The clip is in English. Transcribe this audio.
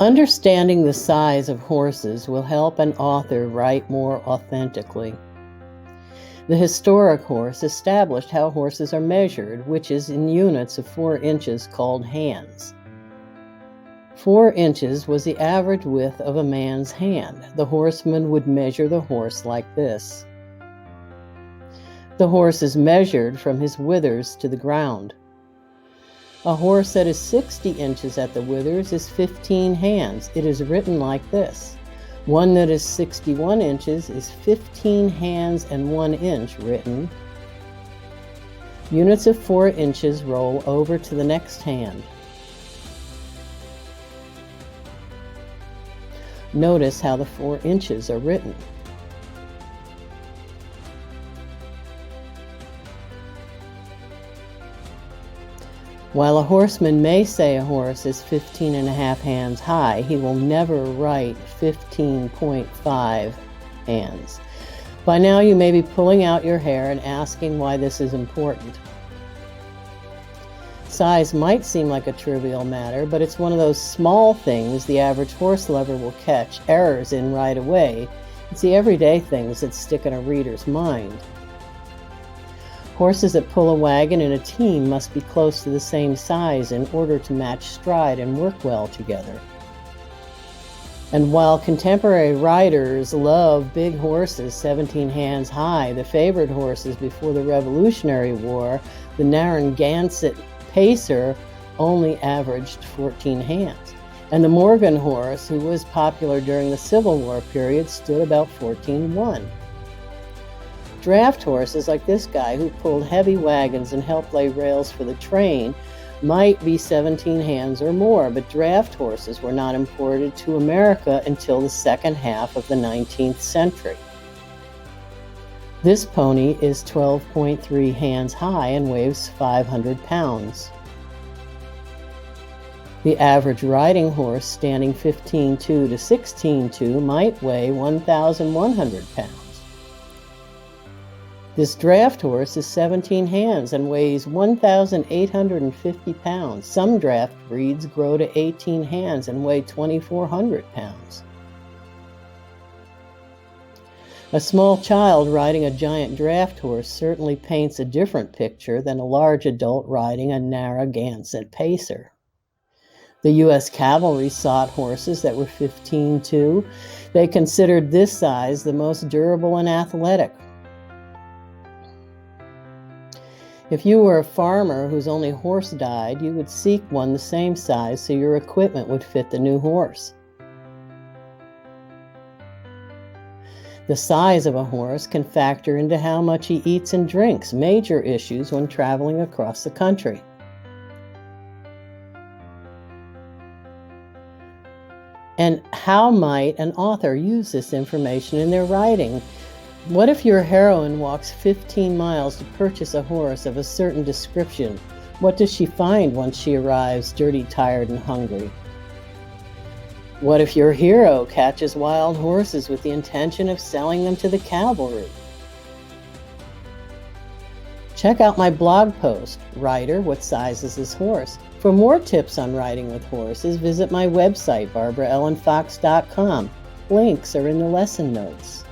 Understanding the size of horses will help an author write more authentically. The historic horse established how horses are measured, which is in units of 4 inches called hands. 4 inches was the average width of a man's hand. The horseman would measure the horse like this. The horse is measured from his withers to the ground. A horse that is 60 inches at the withers is 15 hands. It is written like this. One that is 61 inches is 15 hands and 1 inch written. Units of 4 inches roll over to the next hand. Notice how the 4 inches are written. While a horseman may say a horse is 15.5 hands high, he will never write 15.5 hands. By now you may be pulling out your hair and asking why this is important. Size might seem like a trivial matter, but it's one of those small things the average horse lover will catch errors in right away. It's the everyday things that stick in a reader's mind. Horses that pull a wagon in a team must be close to the same size in order to match stride and work well together. And while contemporary riders love big horses 17 hands high, the favored horses before the Revolutionary War, the Narragansett Pacer, only averaged 14 hands. And the Morgan horse, who was popular during the Civil War period, stood about 14.1. Draft horses like this guy who pulled heavy wagons and helped lay rails for the train might be 17 hands or more, but draft horses were not imported to America until the second half of the 19th century. This pony is 12.3 hands high and weighs 500 pounds. The average riding horse standing 15.2 to 16.2 might weigh 1,100 pounds. This draft horse is 17 hands and weighs 1,850 pounds. Some draft breeds grow to 18 hands and weigh 2,400 pounds. A small child riding a giant draft horse certainly paints a different picture than a large adult riding a Narragansett Pacer. The U.S. cavalry sought horses that were 15.2. They considered this size the most durable and athletic. If you were a farmer whose only horse died, you would seek one the same size so your equipment would fit the new horse. The size of a horse can factor into how much he eats and drinks, major issues when traveling across the country. And how might an author use this information in their writing? What if your heroine walks 15 miles to purchase a horse of a certain description? What does she find once she arrives, dirty, tired, and hungry? What if your hero catches wild horses with the intention of selling them to the cavalry? Check out my blog post, Writer, What Size is This Horse? For more tips on riding with horses, visit my website, barbaraellenfox.com. Links are in the lesson notes.